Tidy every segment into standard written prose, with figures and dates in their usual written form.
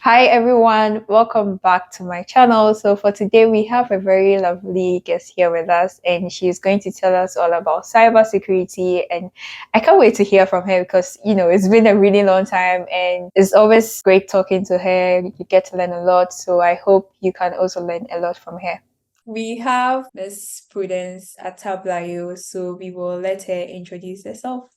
Hi everyone, welcome back to my channel. So for today we have a very lovely guest here with us and she's going to tell us all about cybersecurity, and I can't wait to hear from her because it's been a really long time and it's always great talking to her. You get to learn a lot, so I hope you can also learn a lot from her. We have Miss Prudence Attablayo, so we will let her introduce herself.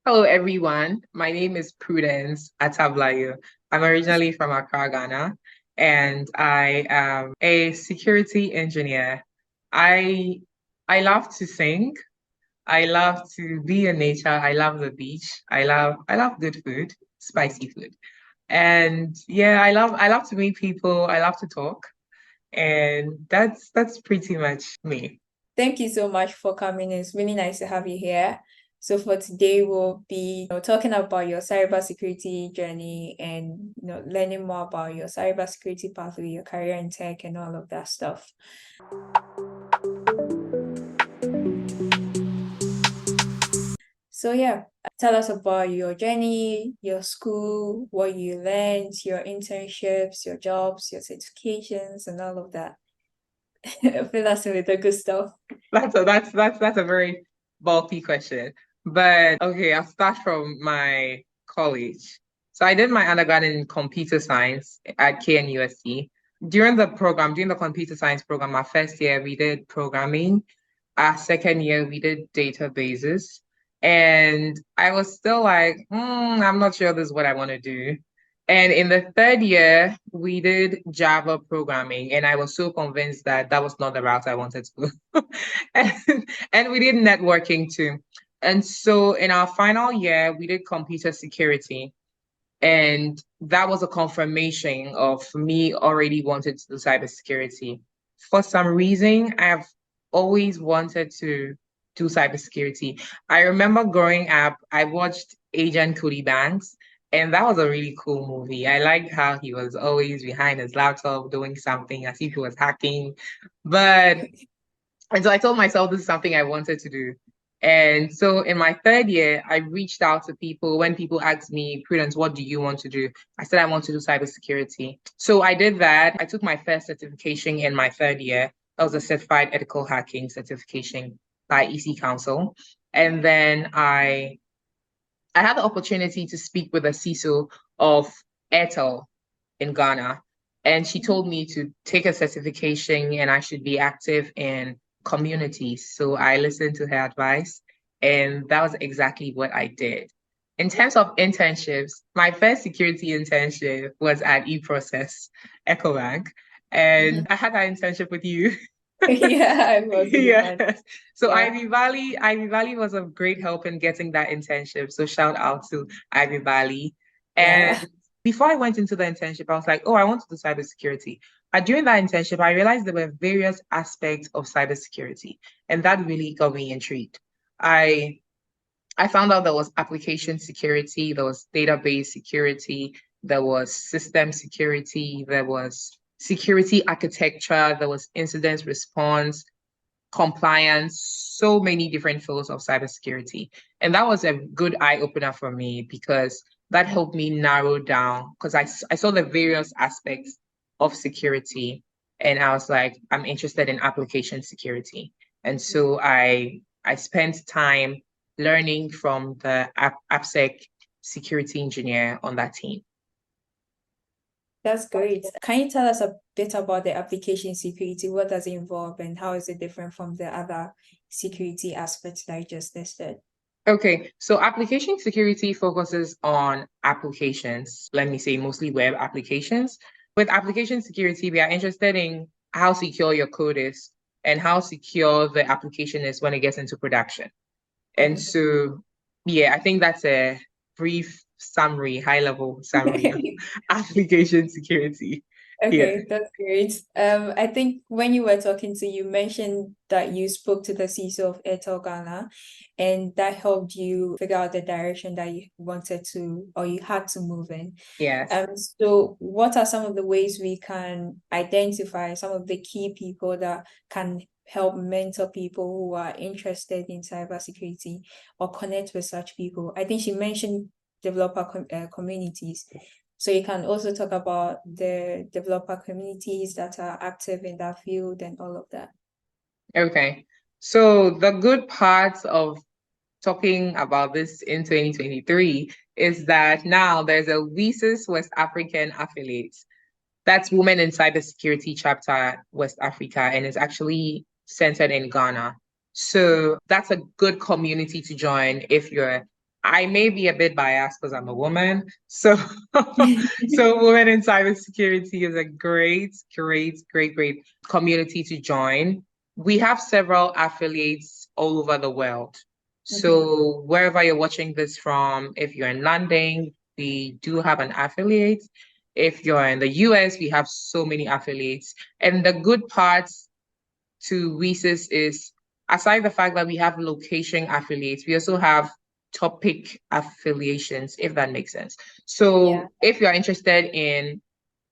Hello, everyone. My name is Prudence Attablayo. I'm originally from Accra, Ghana, and I am a security engineer. I I love to sing. I love to be in nature. I love the beach. I love good food, spicy food. And yeah, I love to meet people. I love to talk. And that's pretty much me. Thank you so much for coming. It's really nice to have you here. So for today, we'll be talking about your cybersecurity journey and learning more about your cybersecurity pathway, your career in tech, and all of that stuff. So yeah, tell us about your journey, your school, what you learned, your internships, your jobs, your certifications, and all of that. Fill us in with the good stuff. That's a very bulky question. But okay, I'll start from my college. So I did my undergrad in computer science at KNUST. During the computer science program, our first year we did programming. Our second year we did databases. And I was still like, I'm not sure this is what I want to do. And in the third year, we did Java programming, and I was so convinced that that was not the route I wanted to go. And, and we did networking too. And so in our final year, we did computer security. And that was a confirmation of me already wanted to do cybersecurity. For some reason, I've always wanted to do cybersecurity. I remember growing up, I watched Agent Cody Banks, and that was a really cool movie. I liked how he was always behind his laptop doing something as if he was hacking. But and so I told myself this is something I wanted to do. And so in my third year, I reached out to people when people asked me, Prudence, what do you want to do? I said, I want to do cybersecurity. So I did that. I took my first certification in my third year. That was a certified ethical hacking certification by EC Council. And then I had the opportunity to speak with a CISO of Airtel in Ghana. And she told me to take a certification and I should be active in communities. So I listened to her advice, and that was exactly what I did. In terms of internships, my first security internship was at eProcess EcoBank, and I had that internship with you. Yeah, I was really fun. Yes. So Yeah. Ivy Valley was of great help in getting that internship. So shout out to Ivy Valley. Yeah. And before I went into the internship, I was like, oh, I want to do cybersecurity. But during that internship, I realized there were various aspects of cybersecurity, and that really got me intrigued. I I found out there was application security, there was database security, there was system security, there was security architecture, there was incident response, compliance, so many different fields of cybersecurity. And that was a good eye opener for me because that helped me narrow down because I saw the various aspects of security and I was like, I'm interested in application security. And so I spent time learning from the AppSec security engineer on that team. That's great. Can you tell us a bit about the application security? What does it involve and how is it different from the other security aspects that I just listed? Okay, so application security focuses on applications, let me say mostly web applications. With application security, we are interested in how secure your code is and how secure the application is when it gets into production. And Okay. so, yeah, I think that's a brief summary, high level summary of application security. Yeah. Okay, that's great. I think when you were talking to you mentioned that you spoke to the CISO of Airtel Ghana, and that helped you figure out the direction that you wanted to or you had to move in. Yes. So what are some of the ways we can identify some of the key people that can help mentor people who are interested in cybersecurity or connect with such people? I think she mentioned developer communities. So you can also talk about the developer communities that are active in that field and all of that. Okay. So the good parts of talking about this in 2023 is that now there's a WISIS West African affiliate. That's Women in Cybersecurity chapter West Africa, and it's actually centered in Ghana. So that's a good community to join if you're, I may be a bit biased because I'm a woman. So so Women in Cybersecurity is a great community to join. We have several affiliates all over the world. So wherever you're watching this from, if you're in London, we do have an affiliate. If you're in the US, we have so many affiliates. And the good parts to WISIS is, aside the fact that we have location affiliates, we also have topic affiliations, if that makes sense. So if you're interested in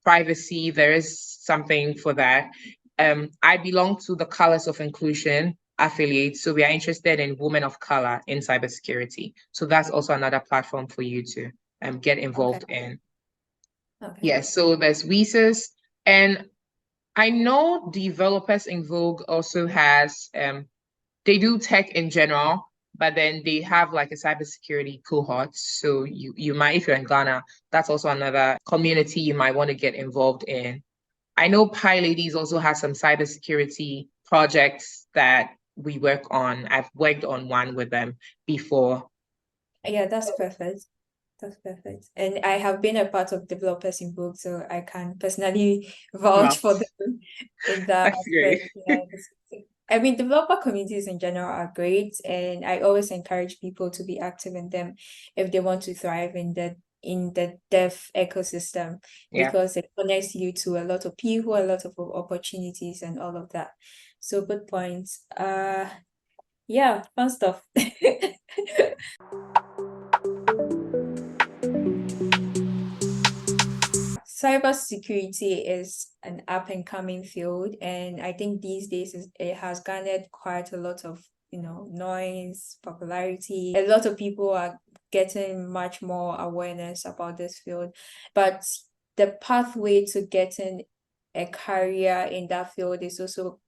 privacy, there is something for that. I belong to the Colors of Inclusion affiliate, so we are interested in women of color in cybersecurity. So that's also another platform for you to get involved in. Yes, so there's WISIS, and I know Developers in Vogue also has they do tech in general, but then they have like a cybersecurity cohort. So you might, if you're in Ghana, that's also another community you might want to get involved in. I know Pi Ladies also has some cybersecurity projects that we work on. I've worked on one with them before. Yeah, that's perfect. That's perfect. And I have been a part of Developers in Vogue, so I can personally vouch Wow, for them in that that's great. aspect. Yeah, I mean, developer communities in general are great, and I always encourage people to be active in them if they want to thrive in the dev ecosystem, Yeah. because it connects you to a lot of people, a lot of opportunities, and all of that. So good points. Yeah, fun stuff. Cybersecurity is an up and coming field, and I think these days it has garnered quite a lot of noise, popularity. A lot of people are getting much more awareness about this field, but the pathway to getting a career in that field is also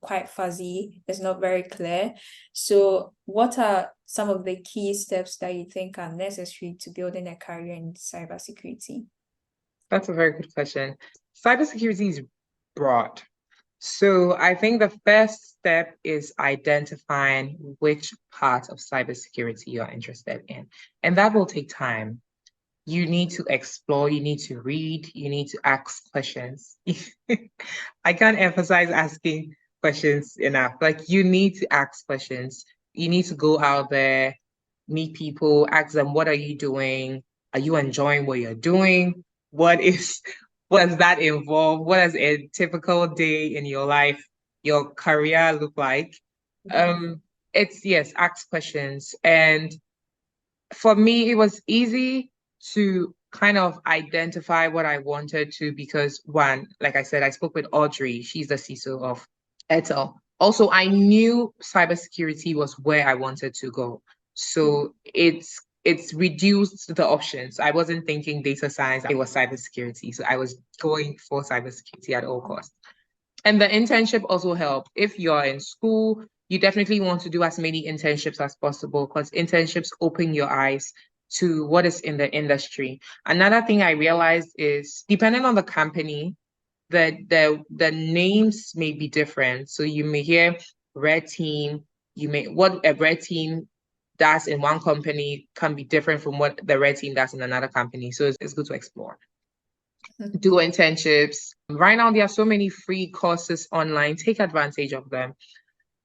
quite fuzzy. It's not very clear. So what are some of the key steps that you think are necessary to building a career in cybersecurity? That's a very good question. Cybersecurity is broad. So I think the first step is identifying which part of cybersecurity you're interested in. And that will take time. You need to explore, you need to read, you need to ask questions. I can't emphasize asking questions enough. Like you need to ask questions. You need to go out there, meet people, ask them, what are you doing? Are you enjoying what you're doing? What does that involve? What does a typical day in your life, your career look like? Um, it's yes, ask questions. And for me, it was easy to kind of identify what I wanted to because one, like I said, I spoke with Audrey. She's the CISO of Etel. Also, I knew cybersecurity was where I wanted to go. So it's reduced the options. I wasn't thinking data science, it was cybersecurity. So I was going for cybersecurity at all costs. And the internship also helped. If you're in school, you definitely want to do as many internships as possible because internships open your eyes to what is in the industry. Another thing I realized is depending on the company, the names may be different. So you may hear red team, what a red team does in one company can be different from what the red team does in another company. So it's good to explore. Do internships. Right now, there are so many free courses online. Take advantage of them.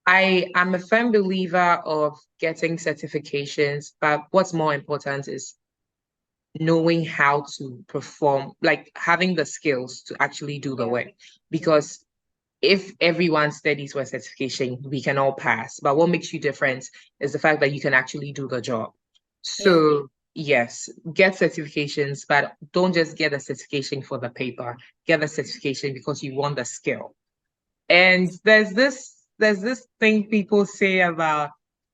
I am a firm believer of getting certifications, but what's more important is knowing how to perform, like having the skills to actually do the work. Because if everyone studies for certification, we can all pass. But what makes you different is the fact that you can actually do the job. So yes, get certifications, but don't just get a certification for the paper. Get a certification because you want the skill. And there's this thing people say about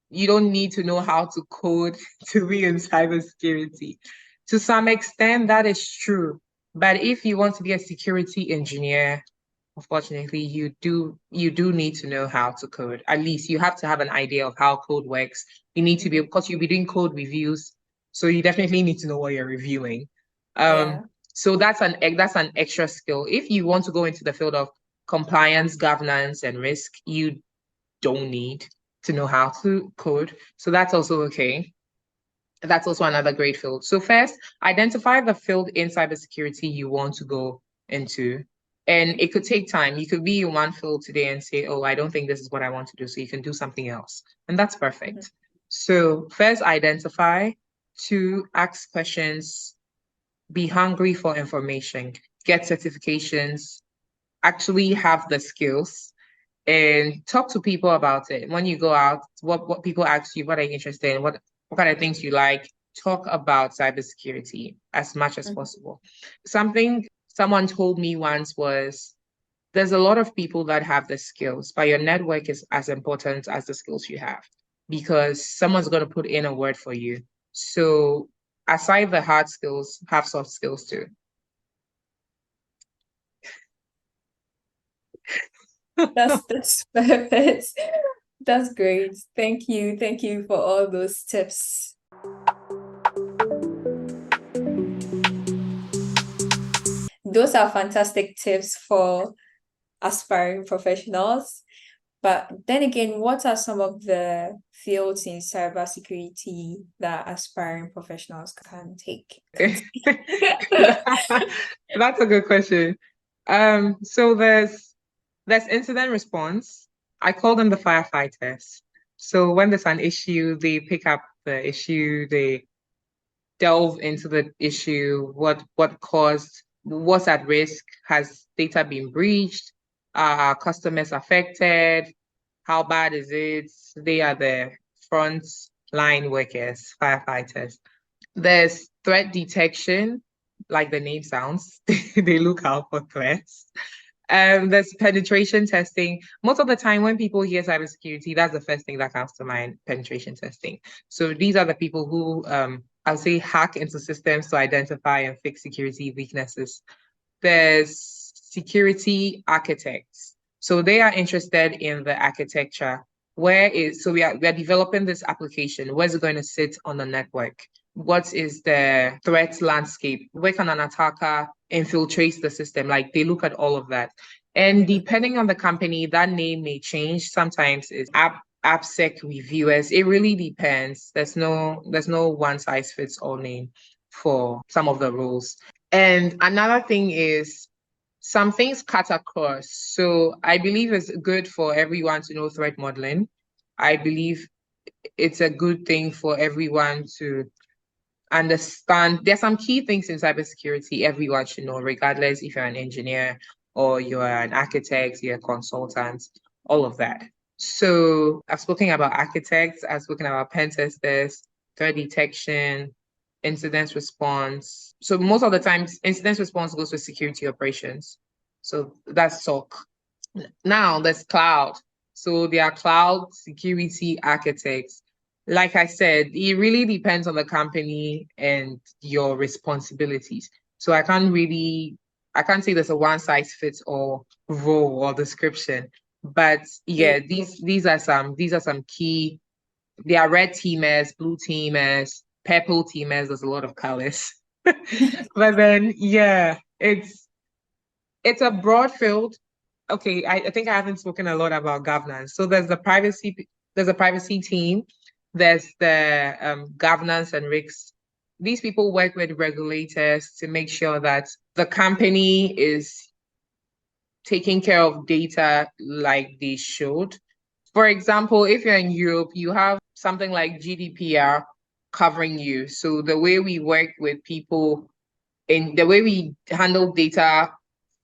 you don't need to know how to code to be in cybersecurity. To some extent, that is true. But if you want to be a security engineer, unfortunately, you do need to know how to code. At least you have to have an idea of how code works. You need to be, because you'll be doing code reviews, so you definitely need to know what you're reviewing. Yeah. So that's an extra skill. If you want to go into the field of compliance, governance, and risk, you don't need to know how to code. So that's also okay. That's also another great field. So first, identify the field in cybersecurity you want to go into. And it could take time. You could be in one field today and say, oh, I don't think this is what I want to do. So you can do something else. And that's perfect. So first, identify. Two, ask questions. Be hungry for information. Get certifications. Actually have the skills and talk to people about it. When you go out, what people ask you, what are you interested in, what kind of things you like, talk about cybersecurity as much as possible. Something someone told me once was there's a lot of people that have the skills, but your network is as important as the skills you have because someone's going to put in a word for you. So aside the hard skills, have soft skills too. That's perfect. That's great. Thank you. Thank you for all those tips. Those are fantastic tips for aspiring professionals. But then again, what are some of the fields in cybersecurity that aspiring professionals can take? That's a good question. So there's incident response. I call them the firefighters. So when there's an issue, they pick up the issue, they delve into the issue, what caused, what's at risk, has data been breached, are customers affected, how bad is it? They are the front line workers, firefighters. There's threat detection, like the name sounds, they look out for threats. There's penetration testing. Most of the time, when people hear cybersecurity, that's the first thing that comes to mind, penetration testing. So these are the people who, I'll say, hack into systems to identify and fix security weaknesses. There's security architects. So they are interested in the architecture. So we are developing this application. Where's it going to sit on the network? What is the threat landscape? Where can an attacker infiltrate the system? Like they look at all of that. And depending on the company, that name may change. Sometimes it's AppSec reviewers. It really depends. There's no one size fits all name for some of the roles. And another thing is some things cut across. So I believe it's good for everyone to know threat modeling. I believe it's a good thing for everyone to understand. There's some key things in cybersecurity everyone should know, regardless if you're an engineer or you're an architect, you're a consultant, all of that. So I've spoken about architects, I've spoken about pen testers, threat detection, incident response. So most of the times, incident response goes with security operations. So that's SOC. Now there's cloud. So there are cloud security architects. Like I said, it really depends on the company and your responsibilities. So I can't say there's a one size fits all role or description. But yeah, these are some key. There are red teamers, blue teamers, purple teamers. There's a lot of colors. But then yeah, it's a broad field. Okay, I think I haven't spoken a lot about governance. So there's a privacy team, there's the governance and risks. These people work with regulators to make sure that the company is taking care of data like they should. For example, if you're in Europe, you have something like GDPR covering you. So the way we work with people in the way we handle data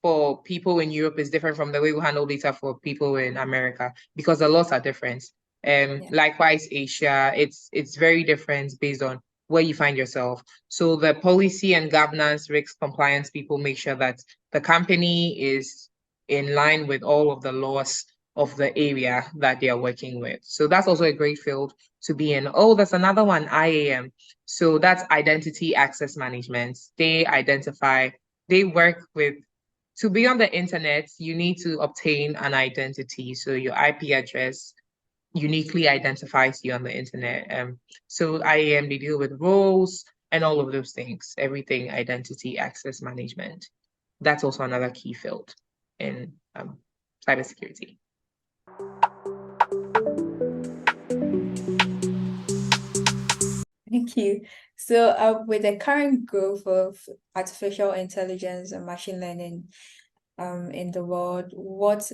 for people in Europe is different from the way we handle data for people in America because the laws are different. Likewise, Asia, it's very different based on where you find yourself. So the policy and governance risk compliance people make sure that the company is in line with all of the laws of the area that they are working with. So that's also a great field to be in. Oh, there's another one, IAM. So that's identity access management. They work with, to be on the internet, you need to obtain an identity. So your IP address uniquely identifies you on the internet. So IAM, they deal with roles and all of those things, everything identity access management. That's also another key field in cybersecurity. Thank you. So, with the current growth of artificial intelligence and machine learning, in the world, what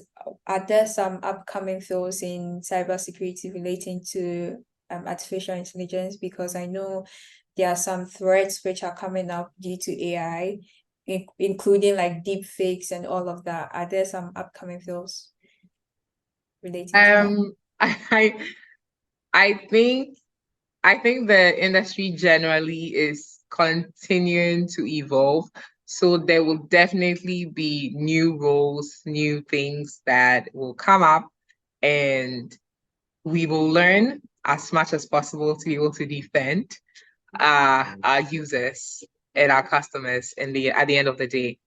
are there some upcoming fields in cybersecurity relating to artificial intelligence? Because I know there are some threats which are coming up due to AI, including like deep fakes and all of that. Are there some upcoming fields relating to that? I I think I think the industry generally is continuing to evolve. So there will definitely be new roles, new things that will come up, and we will learn as much as possible to be able to defend our users and our customers at the end of the day.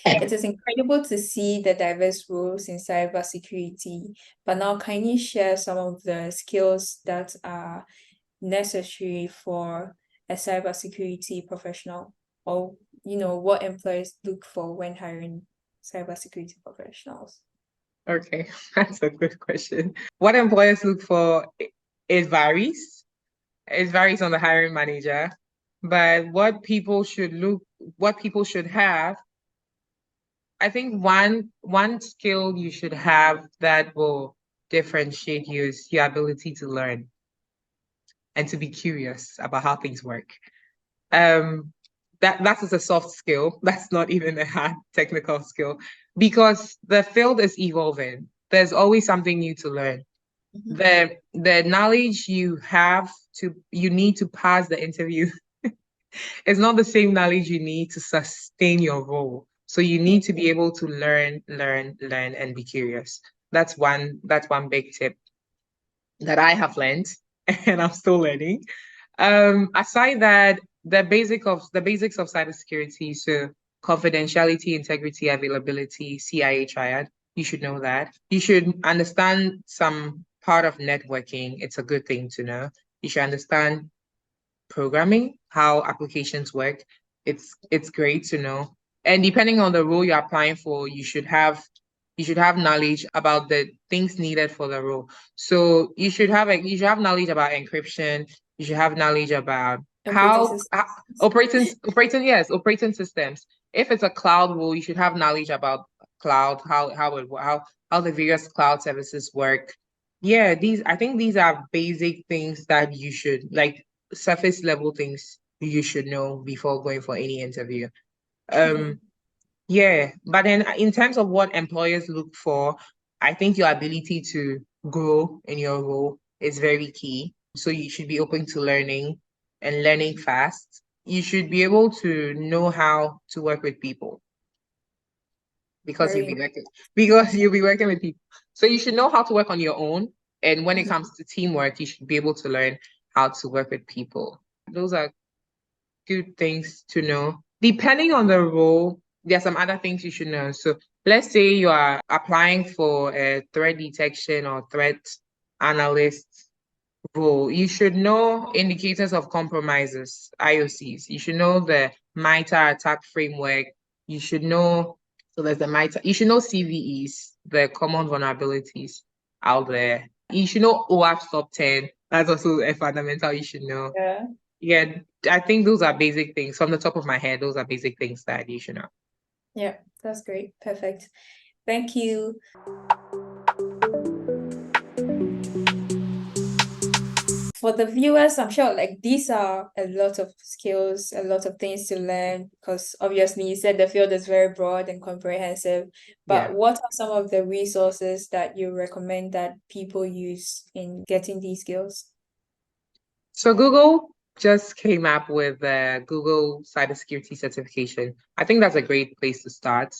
It is incredible to see the diverse roles in cybersecurity, but now can you share some of the skills that are necessary for a cybersecurity professional, or what employers look for when hiring cybersecurity professionals? Okay, that's a good question. What employers look for, it varies. It varies on the hiring manager, but what people should have, I think one skill you should have that will differentiate you is your ability to learn and to be curious about how things work. Um, that is a soft skill. That's not even a hard technical skill because the field is evolving. There's always something new to learn. Mhm. The knowledge you need to pass the interview is not the same knowledge you need to sustain your role. So you Yeah, need to be able to learn, and be curious. That's one big tip that I have learned and I'm still learning. Aside that, the basics of cybersecurity, so confidentiality, integrity, availability, CIA triad, you should know that. You should understand some part of networking. It's a good thing to know. You should understand programming, how applications work. It's great to know. And depending on the role you're applying for, you should have knowledge about the things needed for the role. So you should have knowledge about encryption. You should have knowledge about operating systems. how operating systems. If it's a cloud role, you should have knowledge about cloud, how the various cloud services work. Yeah, I think these are basic things that you should like surface level things you should know before going for any interview. True. Um, yeah, but then in terms of what employers look for, I think your ability to grow in your role is very key. So you should be open to learning and learning fast. You should be able to know how to work with people because Very. you'll be working with people. So you should know how to work on your own. And when it Mhm. comes to teamwork, you should be able to learn how to work with people. Those are good things to know. Depending on the role, there are some other things you should know. So let's say you are applying for a threat detection or threat analyst role. You should know indicators of compromises, IOCs. You should know the MITRE attack framework. You should know, so there's the MITRE, you should know CVEs, the common vulnerabilities out there. You should know OWASP top 10. That's also a fundamental you should know. Yeah. Yeah, I think those are basic things. From the top of my head, those are basic things that you should know. Yeah, that's great. Perfect. Thank you. For the viewers, I'm sure like these are a lot of skills, a lot of things to learn because obviously you said the field is very broad and comprehensive. But Yeah. what are some of the resources that you recommend that people use in getting these skills? So Google just came up with the Google Cybersecurity certification. I think that's a great place to start.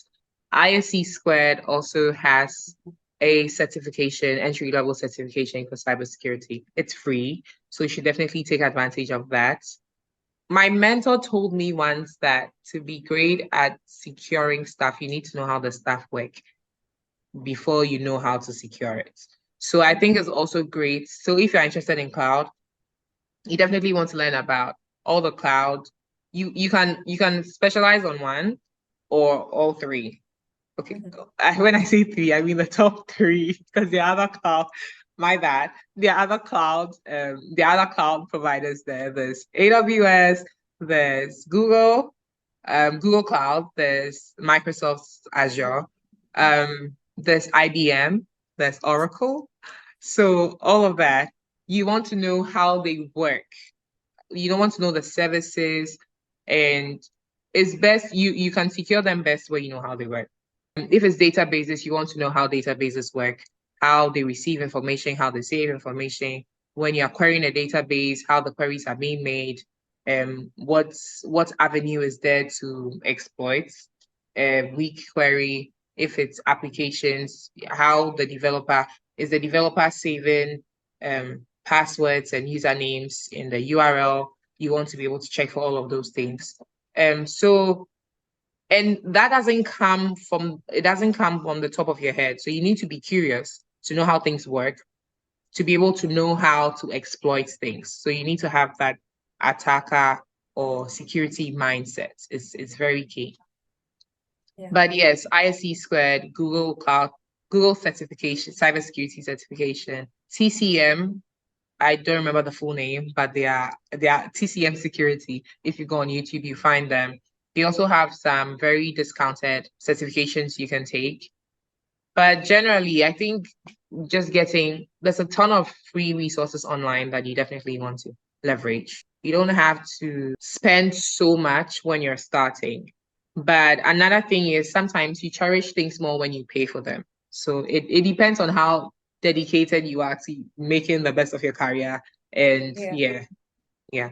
ISC Squared also has a certification, entry-level certification for cybersecurity. It's free, so you should definitely take advantage of that. My mentor told me once that to be great at securing stuff, you need to know how the stuff work before you know how to secure it. So I think it's also great. So if you're interested in cloud, you definitely want to learn about all the cloud. You can specialize on one or all three. Okay, when I say three, I mean the top three because the other cloud, my bad. The other cloud providers there. There's AWS, there's Google, Google Cloud, there's Microsoft Azure, there's IBM, there's Oracle. So all of that, you want to know how they work. You don't want to know the services, and it's best you can secure them best where you know how they work. If it's databases, you want to know how databases work, how they receive information, how they save information. When you're querying a database, how the queries are being made, what avenue is there to exploit a weak query. If it's applications, how the developer saving passwords and usernames in the URL. You want to be able to check for all of those things. So and that doesn't come from the top of your head. So you need to be curious to know how things work, to be able to know how to exploit things. So you need to have that attacker or security mindset. It's very key. Yeah. But yes, ISC Squared, Google Cloud, Google certification, cybersecurity certification, TCM. I don't remember the full name, but they are TCM Security. If you go on YouTube, you find them. They also have some very discounted certifications you can take. But generally, I think there's a ton of free resources online that you definitely want to leverage. You don't have to spend so much when you're starting. But another thing is sometimes you cherish things more when you pay for them. So it depends on how dedicated you are to making the best of your career. And Yeah. yeah.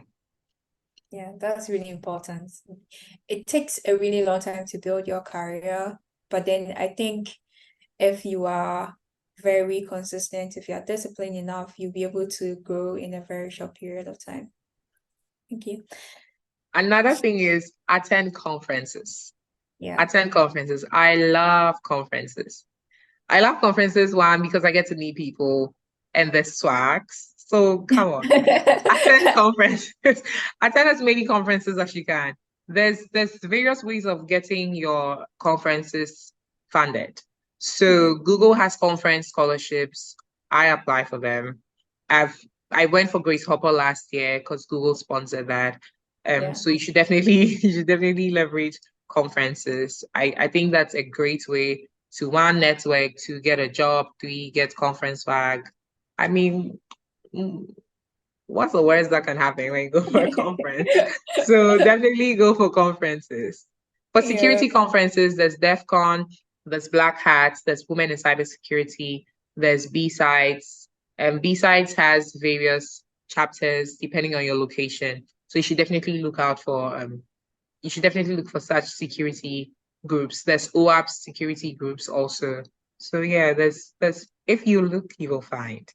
Yeah, that's really important. It takes a really long time to build your career, but then I think if you are very consistent, if you are disciplined enough, you'll be able to grow in a very short period of time. Thank you. Another thing is attend conferences. Yeah. Attend conferences. I love conferences. I love conferences, one, because I get to meet people and the swags. So come on, attend conferences. Attend as many conferences as you can. There's various ways of getting your conferences funded. So Google has conference scholarships. I apply for them. I've I went for Grace Hopper last year because Google sponsored that. Yeah. So you should definitely leverage conferences. I think that's a great way to, one, network, to get a job, three, get conference swag. I mean, mm, what's the worst that can happen when you go for a conference? So definitely go for conferences. For Yeah. security conferences, there's DEF CON, there's Black Hats, there's Women in Cybersecurity, there's B-Sides. And B-Sides has various chapters depending on your location. So you should definitely look for such security groups. There's OAP security groups also. So yeah, there's if you look, you will find.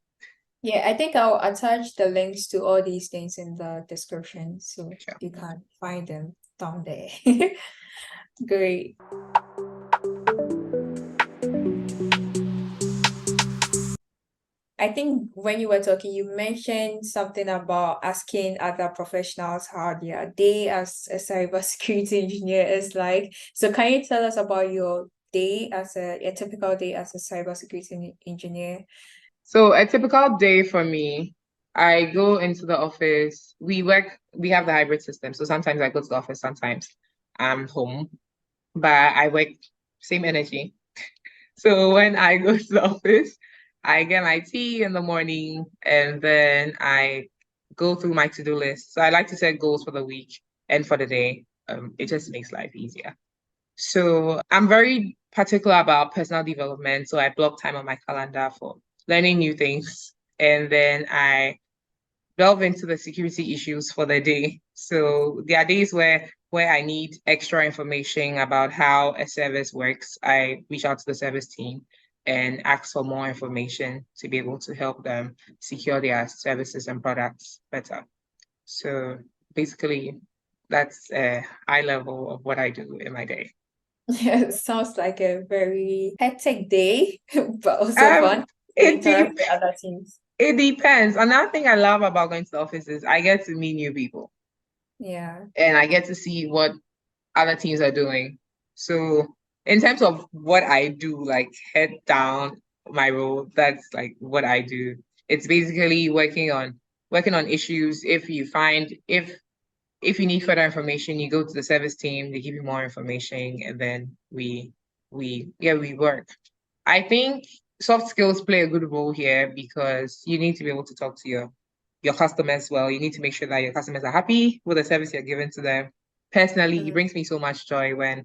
Yeah, I think I'll attach the links to all these things in the description so Sure. you can find them down there. Great. I think when you were talking, you mentioned something about asking other professionals how their day as a cybersecurity engineer is like. So can you tell us about your day as a typical day as a cybersecurity engineer? So a typical day for me, I go into the office. We have the hybrid system. So sometimes I go to the office, sometimes I'm home, but I work same energy. So when I go to the office, I get my tea in the morning and then I go through my to-do list. So I like to set goals for the week and for the day. It just makes life easier. So I'm very particular about personal development. So I block time on my calendar for learning new things. And then I delve into the security issues for the day. So there are days where I need extra information about how a service works. I reach out to the service team and ask for more information to be able to help them secure their services and products better. So basically, that's a high level of what I do in my day. Yeah, it sounds like a very hectic day, but also Um, fun to it interact de- with other teams. it depends. Another thing I love about going to the office is I get to meet new people Yeah. and I get to see what other teams are doing. So in terms of what I do, like head down my role, that's like what I do. It's basically working on issues. If you need further information, you go to the service team, they give you more information, and then we work. I think soft skills play a good role here because you need to be able to talk to your customers well. You need to make sure that your customers are happy with the service you're giving to them. Personally, it brings me so much joy when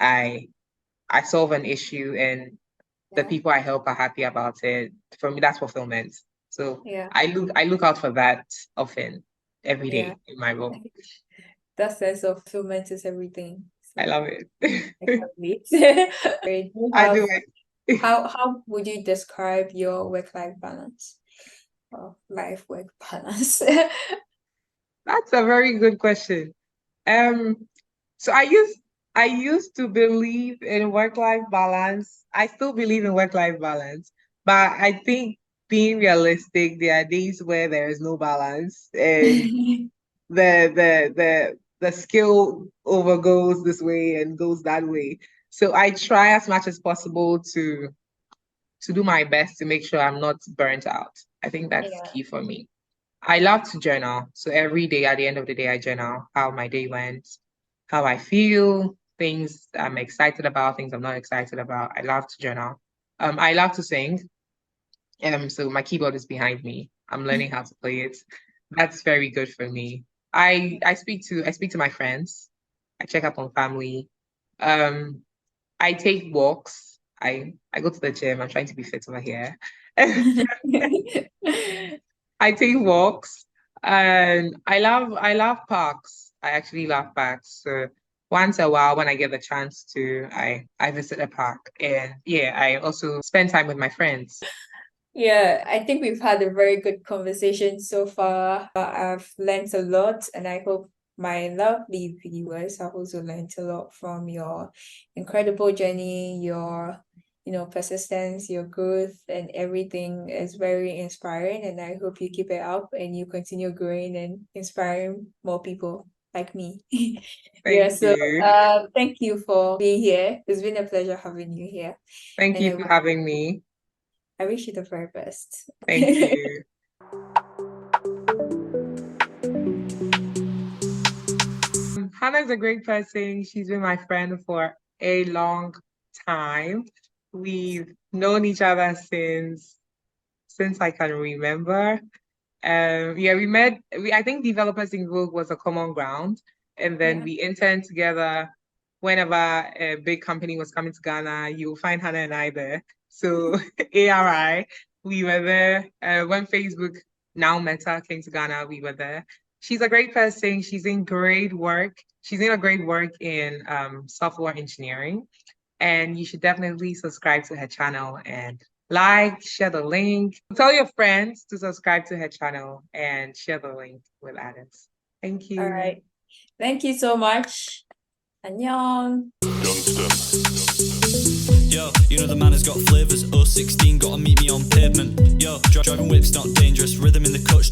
I I solve an issue and the Yeah. people I help are happy about it. For me, that's fulfillment. So Yeah. I look out for that often every Yeah. day in my role. That sense of fulfillment is everything. I So love I it. can't wait. Great. Do you I do have it. how would you describe your work-life balance or life-work balance? That's a very good question. Um, so I used to believe in work-life balance. I still believe in work-life balance, but I think being realistic, there are days where there is no balance and the skill overgoes this way and goes that way. So I try as much as possible to do my best to make sure I'm not burnt out. I think that's Yeah. key for me. I love to journal. So every day at the end of the day, I journal how my day went, how I feel, things I'm excited about, things I'm not excited about. I love to journal. I love to sing. So my keyboard is behind me. I'm learning how to play it. That's very good for me. I speak to my friends. I check up on family. Um, I take walks. I go to the gym. I'm trying to be fit over here. I take walks and I love parks. I actually love parks. So once a while when I get the chance to, I visit a park. And yeah, I also spend time with my friends. Yeah, I think we've had a very good conversation so far. I've learned a lot, and I hope my lovely viewers have also learned a lot from your incredible journey, your, persistence, your growth, and everything is very inspiring. And I hope you keep it up and you continue growing and inspiring more people like me. Yeah, Thank so you. thank you for being here. It's been a pleasure having you here. Thank And you for having me. I wish you the very best. Thank you. Hannah's a great person. She's been my friend for a long time. We've known each other since I can remember. Yeah, we met. I think developers in Vogue was a common ground, and then Yeah. we interned together. Whenever a big company was coming to Ghana, you'll find Hannah and I there. So ARI, we were there. When Facebook, now Meta, came to Ghana, we were there. She's a great person. She's in great work. She's in a great work in software engineering, and you should definitely subscribe to her channel and like, share the link. Tell your friends to subscribe to her channel and share the link with others. Thank All you. right. Thank you so much. Annyeong. Yo, you know the man has got flavours. 016, gotta meet me on pavement. Yo, driving whip's not dangerous. Rhythm in the cut.